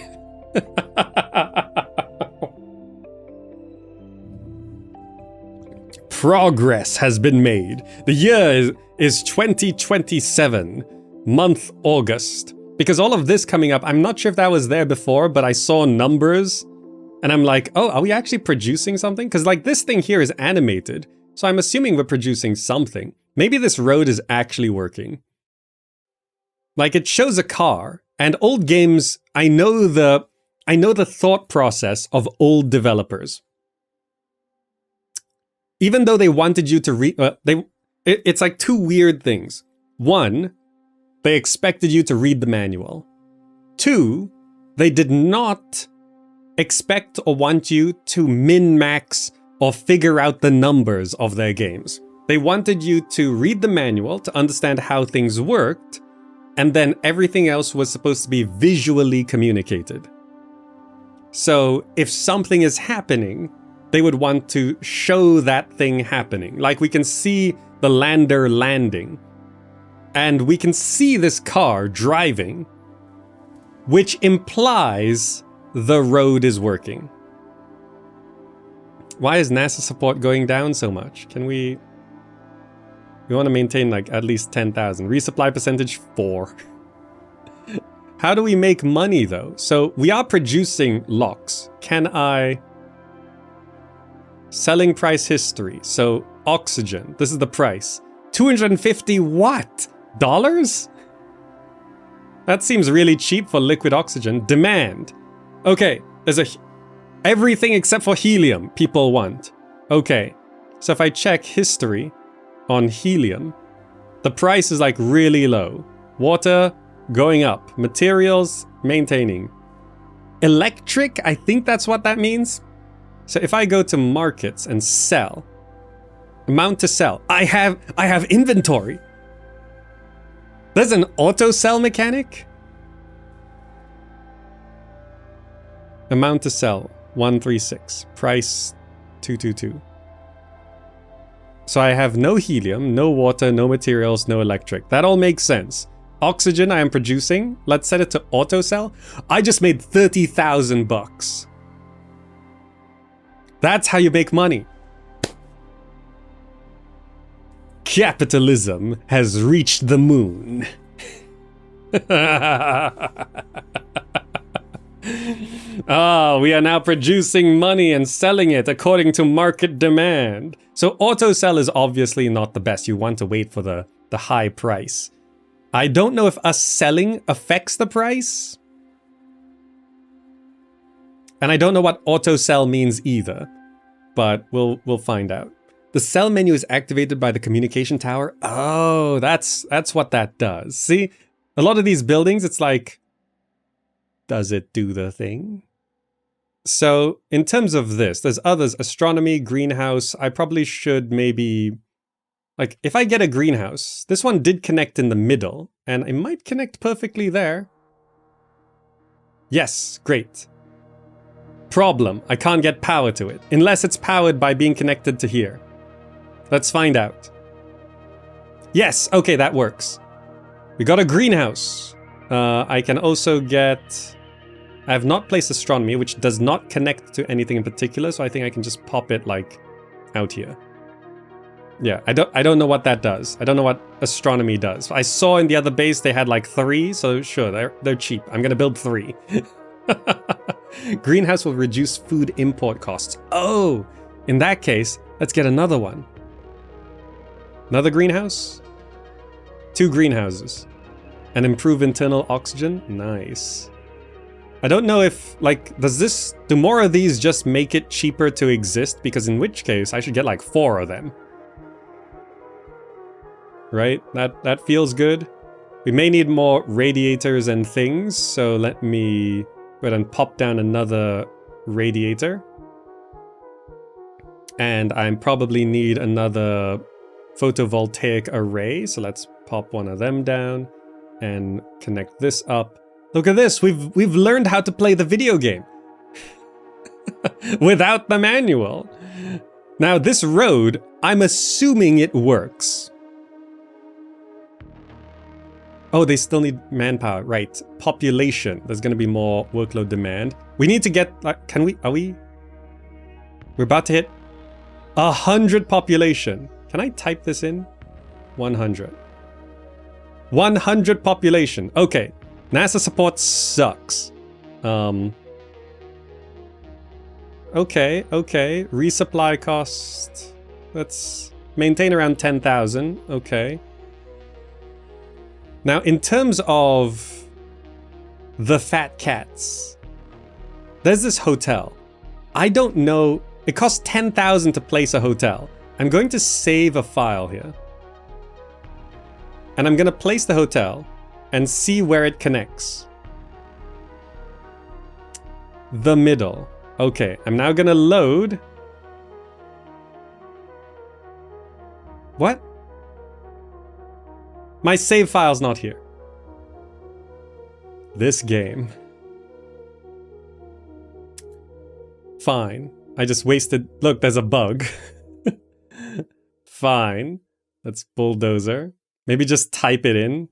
Progress has been made. The year is 2027, month August. Because all of this coming up, I'm not sure if that was there before, but I saw numbers, and I'm like, oh, are we actually producing something? Because like this thing here is animated, so I'm assuming we're producing something. Maybe this road is actually working. Like it shows a car, and old games, I know the thought process of old developers. Even though they wanted you to read, it's like 2 weird things. 1, they expected you to read the manual. 2, they did not expect or want you to min-max or figure out the numbers of their games. They wanted you to read the manual to understand how things worked, and then everything else was supposed to be visually communicated. So if something is happening, they would want to show that thing happening. Like we can see the lander landing, and we can see this car driving, which implies the road is working. Why is NASA support going down so much? Can we want to maintain like at least 10,000. Resupply percentage 4. How do we make money though? So we are producing LOX. Can I... Selling price history. So oxygen. This is the price. 250 what? Dollars? That seems really cheap for liquid oxygen. Demand. Okay, there's everything except for helium people want. Okay, so if I check history on helium, the price is like really low. Water going up. Materials maintaining. Electric, I think that's what that means. So if I go to markets and sell, amount to sell, I have inventory. There's an auto sell mechanic. Amount to sell 136, price 222. So I have no helium, no water, no materials, no electric. That all makes sense. Oxygen I am producing. Let's set it to auto sell. I just made 30,000 bucks. That's how you make money. Capitalism has reached the moon. Ah, we are now producing money and selling it according to market demand. So auto sell is obviously not the best. You want to wait for the high price. I don't know if us selling affects the price. And I don't know what auto sell means either, but we'll find out. The sell menu is activated by the communication tower. Oh, that's what that does. See, a lot of these buildings, it's like does it do the thing? So in terms of this, there's others, astronomy, greenhouse. I probably should maybe, like, if I get a greenhouse, this one did connect in the middle, and it might connect perfectly there. Yes, great. Problem, I can't get power to it, unless it's powered by being connected to here. Let's find out. Yes, okay, that works. We got a greenhouse. I can also get... I have not placed astronomy, which does not connect to anything in particular, so I think I can just pop it, like, out here. Yeah, I don't know what that does. I don't know what astronomy does. I saw in the other base they had, like, 3, so sure, they're cheap. I'm gonna build 3. Greenhouse will reduce food import costs. Oh! In that case, let's get another one. Another greenhouse? 2 greenhouses. And improve internal oxygen? Nice. I don't know if, like, do more of these just make it cheaper to exist? Because in which case, I should get like 4 of them. Right? That feels good. We may need more radiators and things, so let me go ahead and pop down another radiator. And I probably need another photovoltaic array, so let's pop one of them down and connect this up. Look at this, we've learned how to play the video game. Without the manual. Now this road, I'm assuming it works. Oh, they still need manpower, right. Population, there's gonna be more workload demand. We need to get, we're about to hit 100 population. Can I type this in? 100. 100 population, okay. NASA support sucks. Okay. Resupply cost. Let's maintain around 10,000. Okay. Now, in terms of the fat cats, there's this hotel. I don't know. It costs 10,000 to place a hotel. I'm going to save a file here. And I'm going to place the hotel and see where it connects. The middle. Okay, I'm now gonna load. What? My save file's not here. This game. Fine. I just wasted... Look, there's a bug. Fine. Let's bulldozer. Maybe just type it in.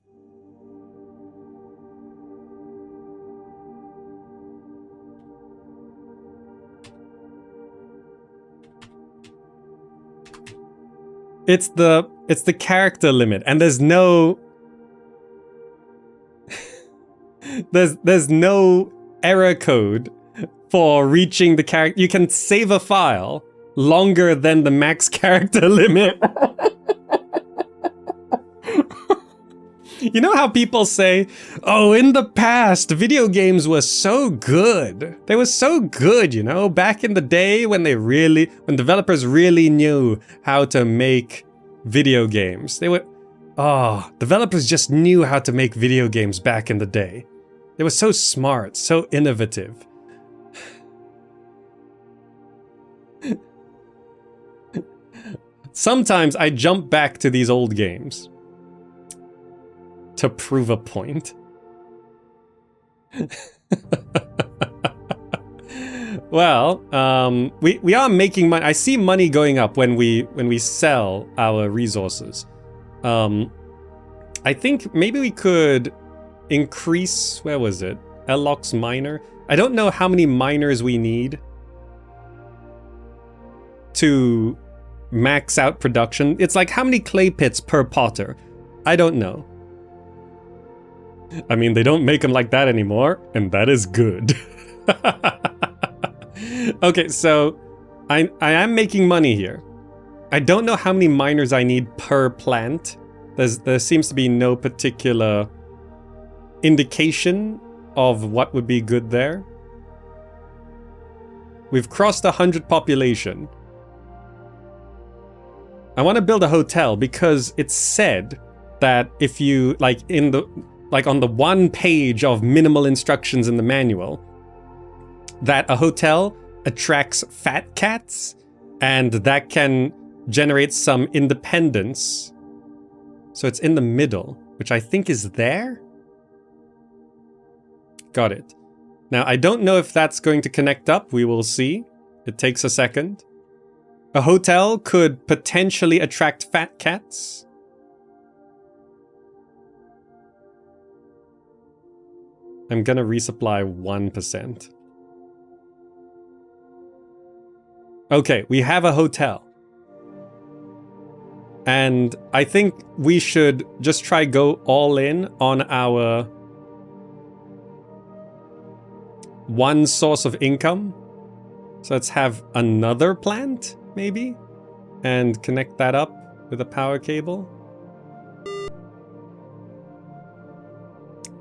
It's the character limit, and there's no there's no error code for reaching the character. You can save a file longer than the max character limit. You know how people say, oh, in the past, video games were so good. They were so good, you know, back in the day when developers really knew how to make video games. Developers just knew how to make video games back in the day. They were so smart, so innovative. Sometimes I jump back to these old games to prove a point. Well, we are making money. I see money going up when we sell our resources. I think maybe we could increase, where was it? Ellox miner. I don't know how many miners we need to max out production. It's like how many clay pits per potter? I don't know. I mean, they don't make them like that anymore, and that is good. Okay, so I am making money here. I don't know how many miners I need per plant. There seems to be no particular indication of what would be good there. We've crossed 100 population. I want to build a hotel because it's said that if you, like, like on the one page of minimal instructions in the manual, that a hotel attracts fat cats and that can generate some independence. So it's in the middle, which I think is there. Got it. Now, I don't know if that's going to connect up. We will see. It takes a second. A hotel could potentially attract fat cats. I'm gonna resupply 1%. Okay, we have a hotel. And I think we should just try go all in on our one source of income. So let's have another plant, maybe? And connect that up with a power cable.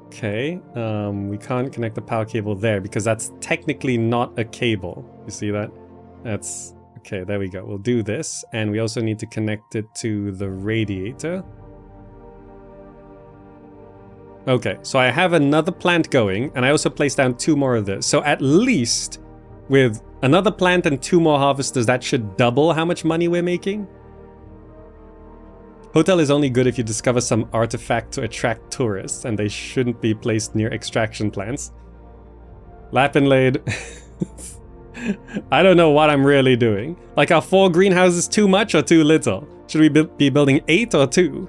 Okay, we can't connect the power cable there because that's technically not a cable. You see that? That's... okay, there we go. We'll do this, and we also need to connect it to the radiator. Okay, so I have another plant going, and I also placed down 2 more of this. So at least with another plant and 2 more harvesters, that should double how much money we're making. Hotel is only good if you discover some artifact to attract tourists, and they shouldn't be placed near extraction plants. Lapinlade. I don't know what I'm really doing. Like, are 4 greenhouses too much or too little? Should we be building 8 or 2?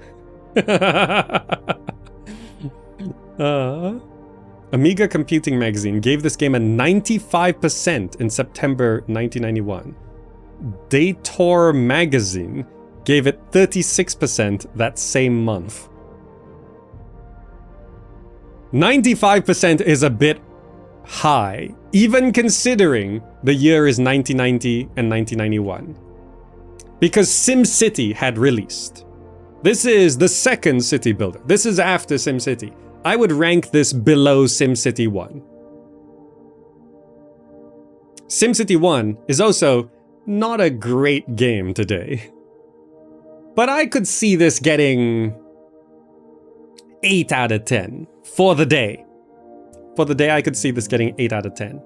Amiga Computing Magazine gave this game a 95% in September 1991. Dator Magazine gave it 36% that same month. 95% is a bit high, even considering the year is 1990 and 1991. Because SimCity had released. This is the second city builder. This is after SimCity. I would rank this below SimCity 1. SimCity 1 is also not a great game today. But I could see this getting 8 out of 10 for the day. For the day, I could see this getting 8 out of 10.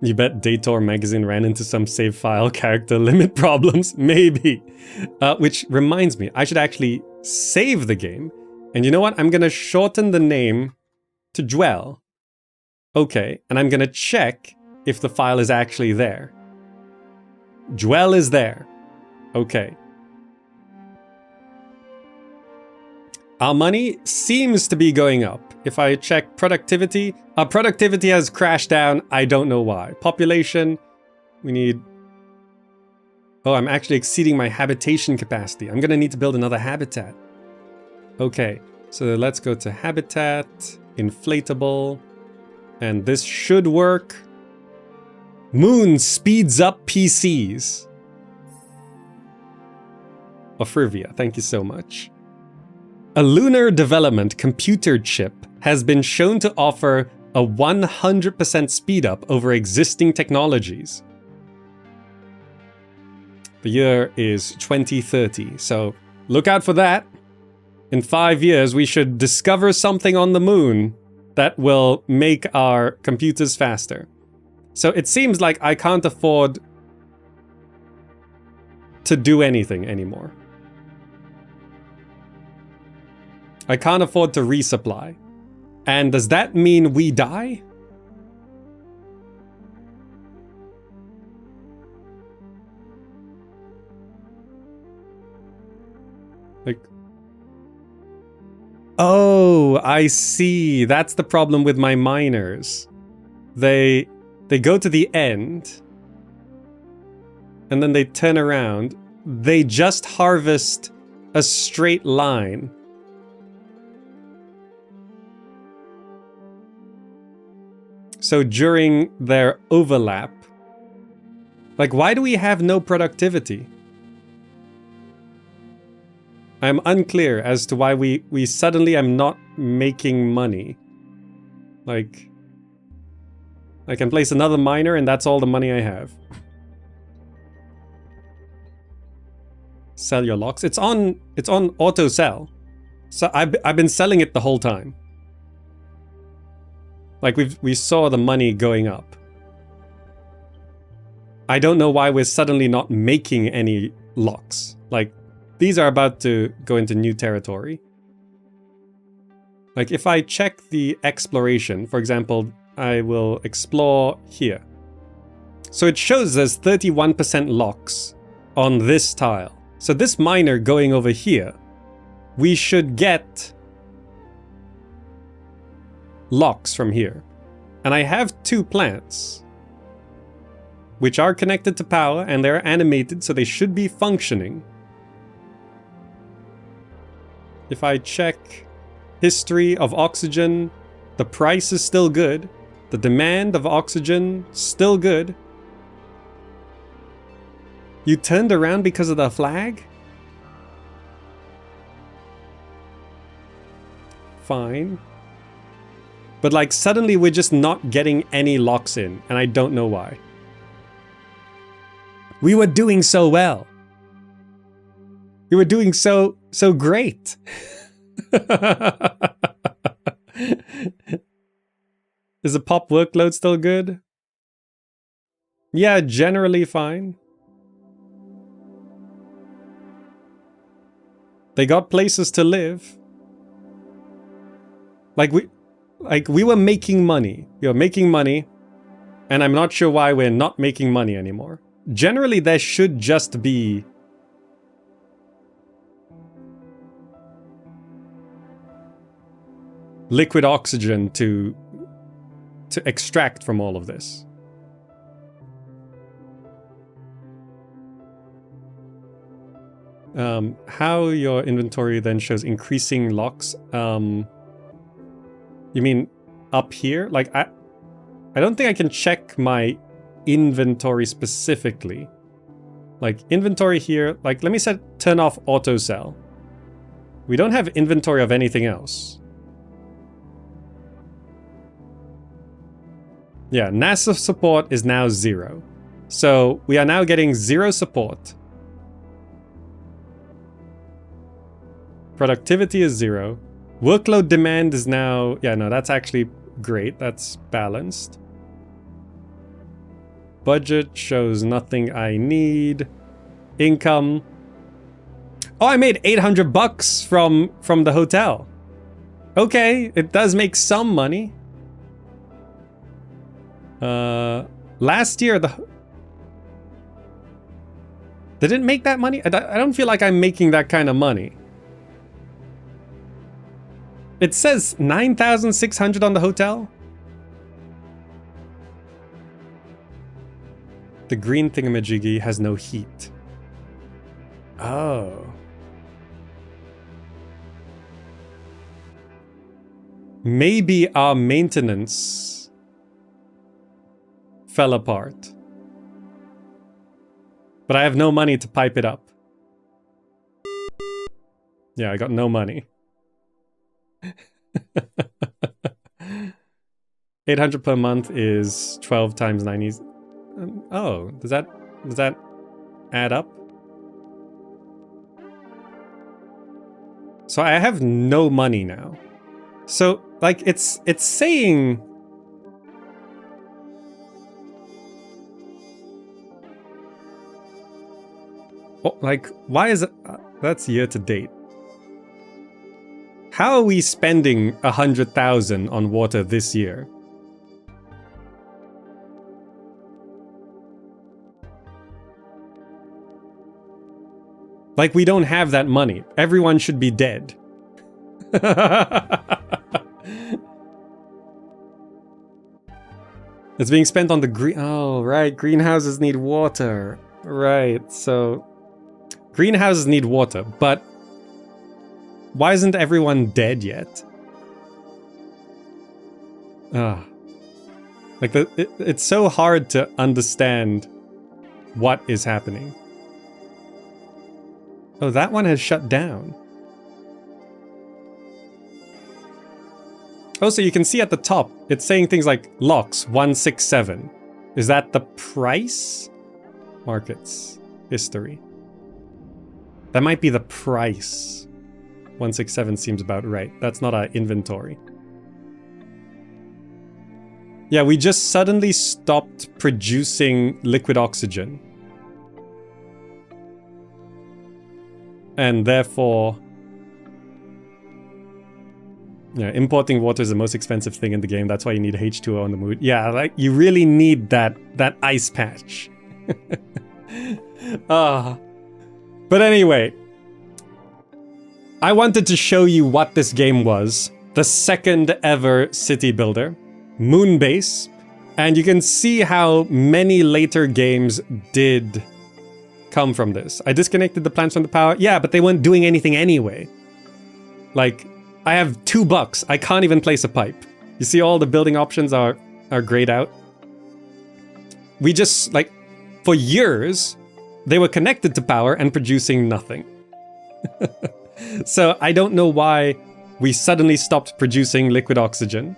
You bet Dator Magazine ran into some save file character limit problems? Maybe. Which reminds me, I should actually save the game. And you know what? I'm going to shorten the name to Dwell. Okay, and I'm going to check if the file is actually there. Dwell is there. Okay. Our money seems to be going up. If I check productivity, our productivity has crashed down. I don't know why. Population, we need... oh, I'm actually exceeding my habitation capacity. I'm gonna need to build another habitat. Okay, so let's go to habitat, inflatable, and this should work. Moon speeds up PCs. Ofrivia, thank you so much. A lunar development computer chip has been shown to offer a 100% speed up over existing technologies. The year is 2030, so look out for that. In 5 years, we should discover something on the moon that will make our computers faster. So it seems like I can't afford to do anything anymore. I can't afford to resupply. And does that mean we die? Like... oh, I see. That's the problem with my miners. They go to the end, and then they turn around. They just harvest a straight line. So during their overlap, like, why do we have no productivity? I'm unclear as to why we suddenly am not making money. Like, I can place another miner and that's all the money I have. Sell your locks. It's on auto sell. So I've been selling it the whole time. Like we saw the money going up. I don't know why we're suddenly not making any locks. Like these are about to go into new territory. Like if I check the exploration, for example, I will explore here. So it shows there's 31% locks on this tile. So this miner going over here, we should get locks from here. And I have 2 plants, which are connected to power and they're animated, so they should be functioning. If I check history of oxygen, the price is still good. The demand of oxygen, still good. You turned around because of the flag? Fine. But like suddenly we're just not getting any locks in, and I don't know why. We were doing so well. We were doing so great. Is the pop workload still good? Yeah, generally fine. They got places to live. Like we were making money. We were making money, and I'm not sure why we're not making money anymore. Generally, there should just be liquid oxygen to extract from all of this. How your inventory then shows increasing locks. You mean up here? Like I don't think I can check my inventory specifically. Like inventory here, like let me turn off auto sell. We don't have inventory of anything else. Yeah, NASA support is now 0. So we are now getting 0 support. Productivity is 0. Workload demand is now... Yeah, no, that's actually great. That's balanced. Budget shows nothing I need. Income. Oh, I made $800 from the hotel. Okay, it does make some money. Last year, did it make that money? I don't feel like I'm making that kind of money. It says 9,600 on the hotel. The green thingamajiggy has no heat. Oh. Maybe our maintenance fell apart. But I have no money to pipe it up. Yeah, I got no money. 800 per month is 12 times 90. Oh, does that add up? So I have no money now. So like it's saying oh, like why is it that's year to date. How are we spending 100,000 on water this year? Like we don't have that money. Everyone should be dead. It's being spent on the green... Oh, right. Greenhouses need water. Right, so... Greenhouses need water, but... Why isn't everyone dead yet? Like, it's so hard to understand what is happening. Oh, that one has shut down. Oh, so you can see at the top, it's saying things like locks 167. Is that the price? Markets. History. That might be the price. 167 seems about right. That's not our inventory. Yeah, we just suddenly stopped producing liquid oxygen. And therefore... yeah, importing water is the most expensive thing in the game. That's why you need H2O on the moon. Yeah, like, you really need that ice patch. But anyway, I wanted to show you what this game was. The second ever city builder, Moonbase. And you can see how many later games did come from this. I disconnected the plants from the power. Yeah, but they weren't doing anything anyway. Like, I have $2. I can't even place a pipe. You see all the building options are grayed out. We just, like, for years, they were connected to power and producing nothing. So I don't know why we suddenly stopped producing liquid oxygen.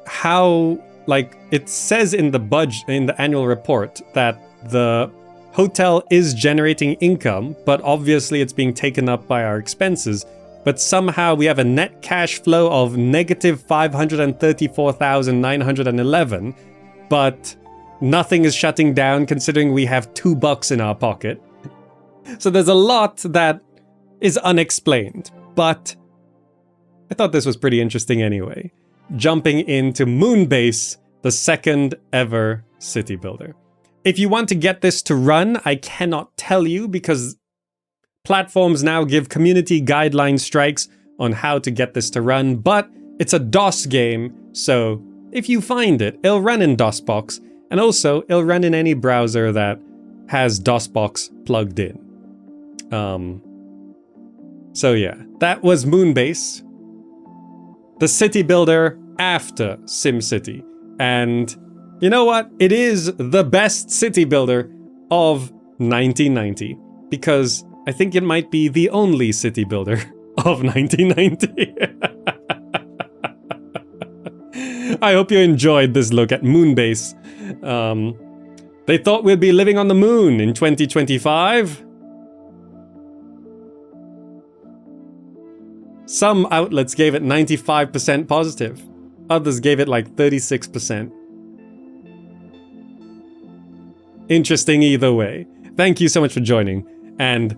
How, like, it says in the annual report that the hotel is generating income, but obviously it's being taken up by our expenses. But somehow we have a net cash flow of negative 534,911, but nothing is shutting down considering we have $2 in our pocket. So there's a lot that is unexplained, but I thought this was pretty interesting anyway. Jumping into Moonbase, the second ever city builder. If you want to get this to run, I cannot tell you because platforms now give community guideline strikes on how to get this to run, but it's a DOS game, so if you find it, it'll run in DOSBox, and also it'll run in any browser that has DOSBox plugged in. So yeah, that was Moonbase, the city builder after SimCity. And you know what? It is the best city builder of 1990, because I think it might be the only city builder of 1990. I hope you enjoyed this look at Moonbase. They thought we'd be living on the moon in 2025. Some outlets gave it 95% positive. Others gave it like 36%. Interesting either way. Thank you so much for joining, and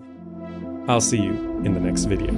I'll see you in the next video.